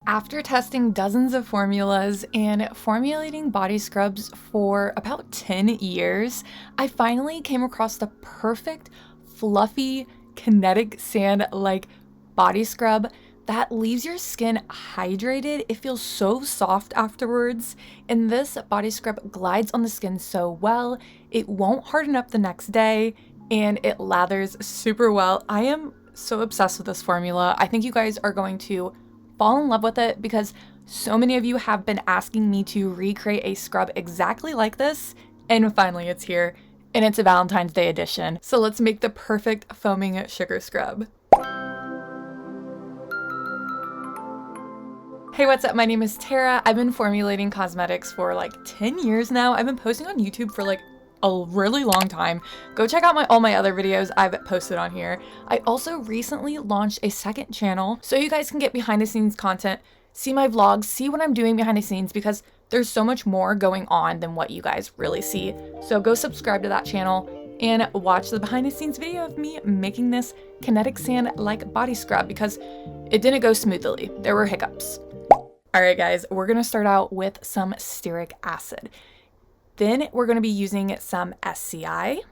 After testing dozens of formulas and formulating body scrubs for about 10 years, I finally came across the perfect, fluffy, kinetic sand-like body scrub that leaves your skin hydrated. It feels so soft afterwards, and this body scrub glides on the skin so well. It won't harden up the next day, and it lathers super well. I am so obsessed with this formula. I think you guys are going to fall in love with it because so many of you have been asking me to recreate a scrub exactly like this, and finally it's here, and it's a Valentine's Day edition. So let's make the perfect foaming sugar scrub. Hey, what's up? My name is Tara. I've been formulating cosmetics for like 10 years now. I've been posting on YouTube for like a really long time. Go check out all my other videos I've posted on here. I also recently launched a second channel so you guys can get behind the scenes content, see my vlogs, see what I'm doing behind the scenes, because there's so much more going on than what you guys really see. So go subscribe to that channel and watch the behind the scenes video of me making this kinetic sand like body scrub, because it didn't go smoothly. There were hiccups. All right, guys, we're gonna start out with some stearic acid. Then we're going to be using some SCI.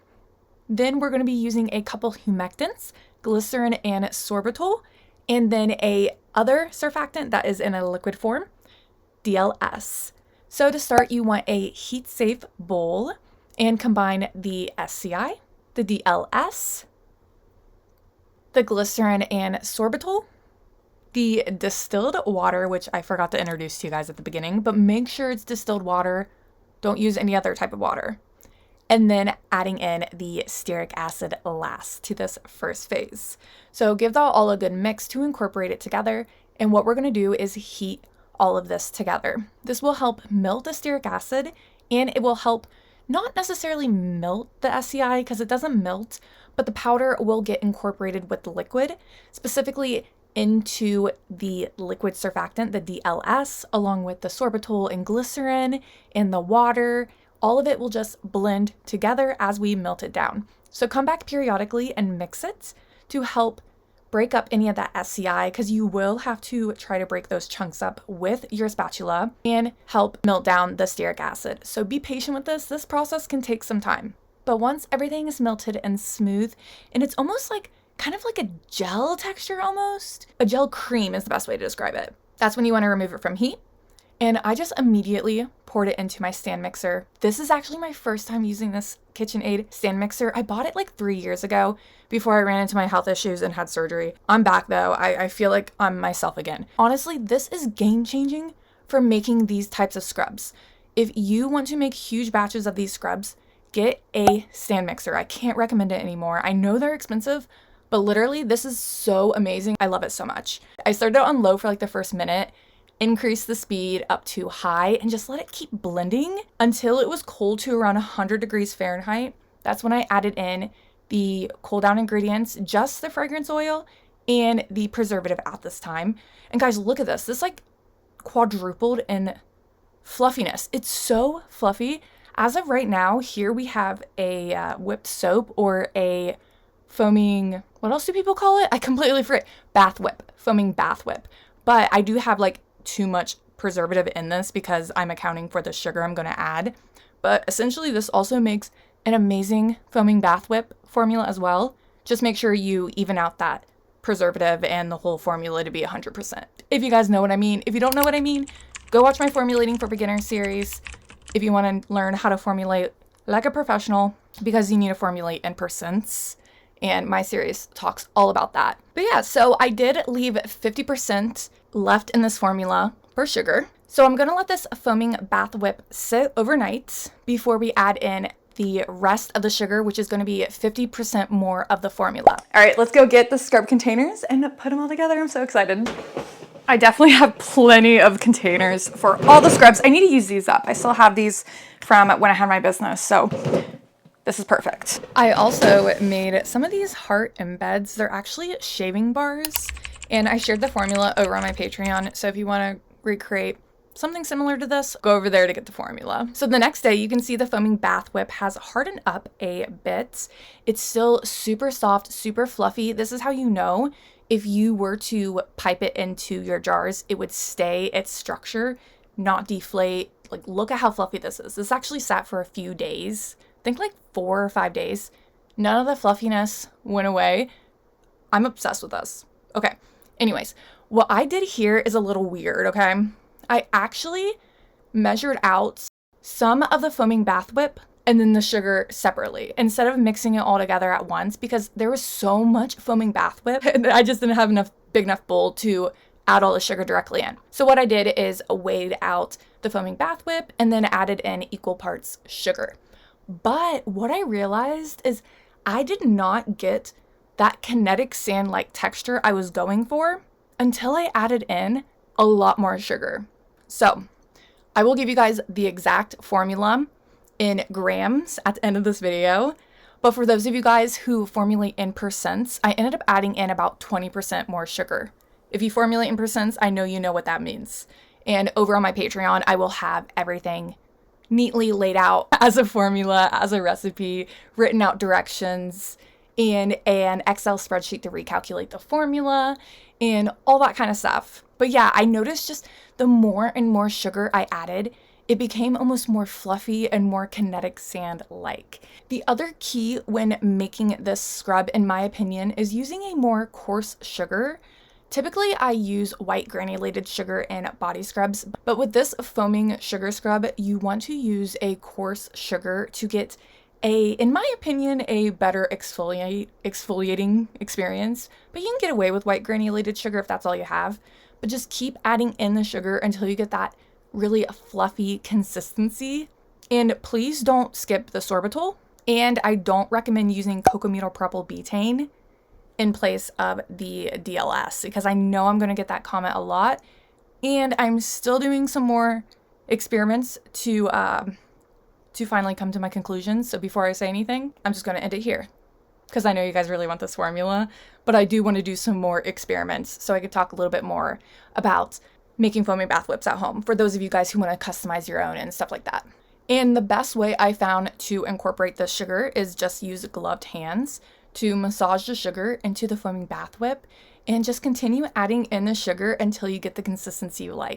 Then we're going to be using a couple humectants, glycerin and sorbitol, and then a other surfactant that is in a liquid form, DLS. So to start, you want a heat-safe bowl and combine the SCI, the DLS, the glycerin and sorbitol, the distilled water, which I forgot to introduce to you guys at the beginning, but make sure it's distilled water. Don't use any other type of water. And then adding in the stearic acid last to this first phase. So give that all a good mix to incorporate it together. And what we're going to do is heat all of this together. This will help melt the stearic acid, and it will help not necessarily melt the SCI because it doesn't melt, but the powder will get incorporated with the liquid, specifically into the liquid surfactant, the DLS, along with the sorbitol and glycerin and the water. All of it will just blend together as we melt it down. So come back periodically and mix it to help break up any of that SCI, because you will have to try to break those chunks up with your spatula and help melt down the stearic acid. So be patient with this. This process can take some time. But once everything is melted and smooth, and it's almost like kind of like a gel texture almost. A gel cream is the best way to describe it. That's when you want to remove it from heat. And I just immediately poured it into my stand mixer. This is actually my first time using this KitchenAid stand mixer. I bought it like 3 years ago before I ran into my health issues and had surgery. I'm back though. I feel like I'm myself again. Honestly, this is game changing for making these types of scrubs. If you want to make huge batches of these scrubs, get a stand mixer. I can't recommend it anymore. I know they're expensive, but literally, this is so amazing. I love it so much. I started out on low for like the first minute, increased the speed up to high, and just let it keep blending until it was cold to around 100 degrees Fahrenheit. That's when I added in the cool down ingredients, just the fragrance oil and the preservative at this time. And guys, look at this. This like quadrupled in fluffiness. It's so fluffy. As of right now, here we have a whipped soap, or a foaming, what else do people call it? I completely forget. Bath whip, foaming bath whip. But I do have like too much preservative in this because I'm accounting for the sugar I'm going to add. But essentially this also makes an amazing foaming bath whip formula as well. Just make sure you even out that preservative and the whole formula to be 100%. If you guys know what I mean. If you don't know what I mean, go watch my Formulating for Beginners series if you want to learn how to formulate like a professional, because you need to formulate in percents. And my series talks all about that. But yeah, so I did leave 50% left in this formula for sugar. So I'm gonna let this foaming bath whip sit overnight before we add in the rest of the sugar, which is gonna be 50% more of the formula. All right, let's go get the scrub containers and put them all together. I'm so excited. I definitely have plenty of containers for all the scrubs. I need to use these up. I still have these from when I had my business, so this is perfect. I also made some of these heart embeds. They're actually shaving bars, and I shared the formula over on my Patreon. So if you want to recreate something similar to this, go over there to get the formula. So the next day, you can see the foaming bath whip has hardened up a bit. It's still super soft, super fluffy. This is how you know if you were to pipe it into your jars, it would stay its structure, not deflate. Like, look at how fluffy this is. This actually sat for a few days. I think like 4 or 5 days. None of the fluffiness went away. I'm obsessed with this. Okay. Anyways, what I did here is a little weird, okay? I actually measured out some of the foaming bath whip and then the sugar separately instead of mixing it all together at once, because there was so much foaming bath whip and I just didn't have enough big enough bowl to add all the sugar directly in. So what I did is weighed out the foaming bath whip and then added in equal parts sugar. But what I realized is I did not get that kinetic sand-like texture I was going for until I added in a lot more sugar. So I will give you guys the exact formula in grams at the end of this video. But for those of you guys who formulate in percents, I ended up adding in about 20% more sugar. If you formulate in percents, I know you know what that means. And over on my Patreon, I will have everything neatly laid out as a formula, as a recipe, written out directions, and an Excel spreadsheet to recalculate the formula and all that kind of stuff. But yeah, I noticed just the more and more sugar I added, it became almost more fluffy and more kinetic sand-like. The other key when making this scrub, in my opinion, is using a more coarse sugar. Typically, I use white granulated sugar in body scrubs, but with this foaming sugar scrub, you want to use a coarse sugar to get in my opinion, a better exfoliating experience. But you can get away with white granulated sugar if that's all you have. But just keep adding in the sugar until you get that really fluffy consistency. And please don't skip the sorbitol. And I don't recommend using cocamidopropyl betaine in place of the DLS, because I know I'm going to get that comment a lot. And I'm still doing some more experiments to finally come to my conclusions. So before I say anything, I'm just going to end it here, because I know you guys really want this formula, but I do want to do some more experiments so I could talk a little bit more about making foaming bath whips at home for those of you guys who want to customize your own and stuff like that. And the best way I found to incorporate this sugar is just use gloved hands to massage the sugar into the foaming bath whip and just continue adding in the sugar until you get the consistency you like.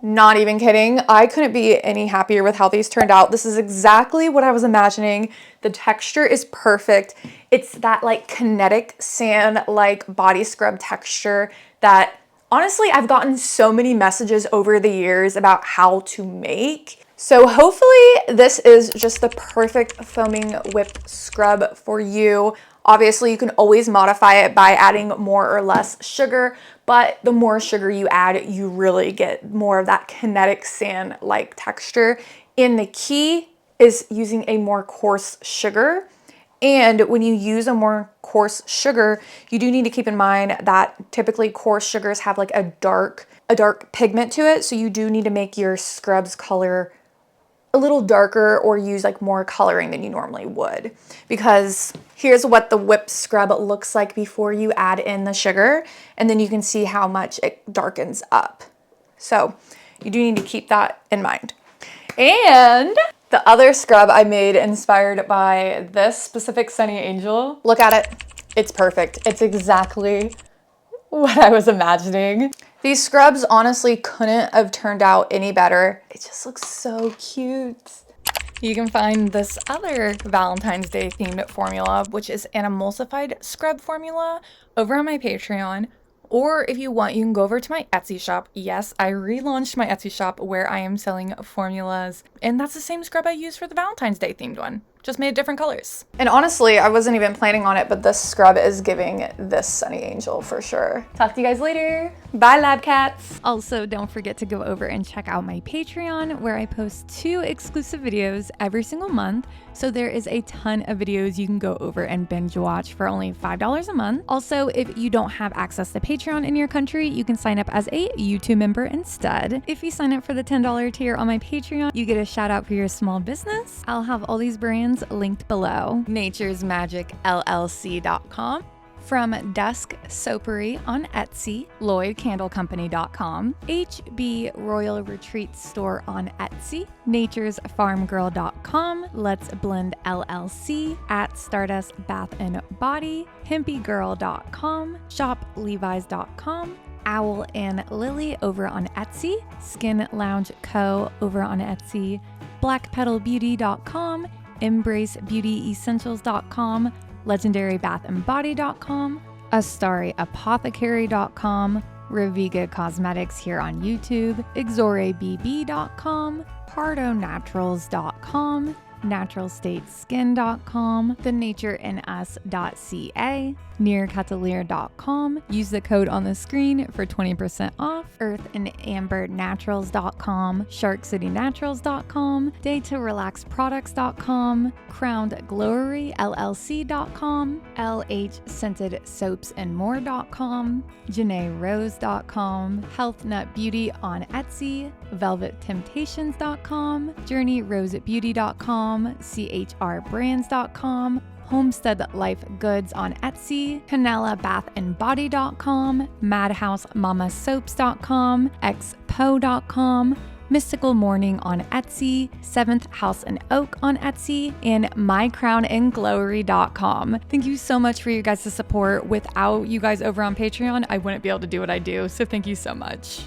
Not even kidding. I couldn't be any happier with how these turned out. This is exactly what I was imagining. The texture is perfect. It's that like kinetic sand like body scrub texture that honestly I've gotten so many messages over the years about how to make. So hopefully this is just the perfect foaming whip scrub for you. Obviously, you can always modify it by adding more or less sugar, but the more sugar you add, you really get more of that kinetic sand-like texture. And the key is using a more coarse sugar. And when you use a more coarse sugar, you do need to keep in mind that typically coarse sugars have like a dark pigment to it. So you do need to make your scrubs color a little darker or use like more coloring than you normally would, because here's what the whip scrub looks like before you add in the sugar, and then you can see how much it darkens up. So you do need to keep that in mind. And the other scrub I made inspired by this specific Sunny Angel. Look at it. It's perfect. It's exactly what I was imagining. These scrubs honestly couldn't have turned out any better. It just looks so cute. You can find this other Valentine's Day themed formula, which is an emulsified scrub formula, over on my Patreon. Or if you want, you can go over to my Etsy shop. Yes, I relaunched my Etsy shop where I am selling formulas, and that's the same scrub I used for the Valentine's Day themed one, just made different colors. And honestly, I wasn't even planning on it, but this scrub is giving this Sunny Angel for sure. Talk to you guys later. Bye, lab cats. Also, don't forget to go over and check out my Patreon, where I post 2 exclusive videos every single month. So there is a ton of videos you can go over and binge watch for only $5 a month. Also, if you don't have access to Patreon in your country, you can sign up as a YouTube member instead. If you sign up for the $10 tier on my Patreon, you get a shout out for your small business. I'll have all these brands linked below. naturesmagicllc.com. From Dusk Soapery on Etsy, LloydCandleCompany.com, HB Royal Retreat Store on Etsy, Nature'sFarmGirl.com, Let's Blend LLC, at Stardust Bath and Body, HempyGirl.com, ShopLevi's.com, Owl and Lily over on Etsy, Skin Lounge Co. over on Etsy, BlackPetalBeauty.com, EmbraceBeautyEssentials.com, LegendaryBathandBody.com, AstariApothecary.com, Reviga Cosmetics here on YouTube, XoreBB.com, PardoNaturals.com, NaturalStateSkin.com, TheNatureInUs.ca, NearCatalier.com. Use the code on the screen for 20% off. EarthAndAmberNaturals.com, SharkCityNaturals.com, DayToRelaxProducts.com, CrownedGlory.LLC.com, LHScentedSoapsAndMore.com, JanaeRose.com, HealthNut Beauty on Etsy, VelvetTemptations.com, JourneyRoseBeauty.com, CHRBrands.com, Homestead Life Goods on Etsy, CanelaBathandBody.com, MadhouseMamaSoaps.com, XPO.com, Mystical Morning on Etsy, 7th House and Oak on Etsy, and MyCrownandGlory.com. Thank you so much for your guys' support. Without you guys over on Patreon, I wouldn't be able to do what I do, so thank you so much.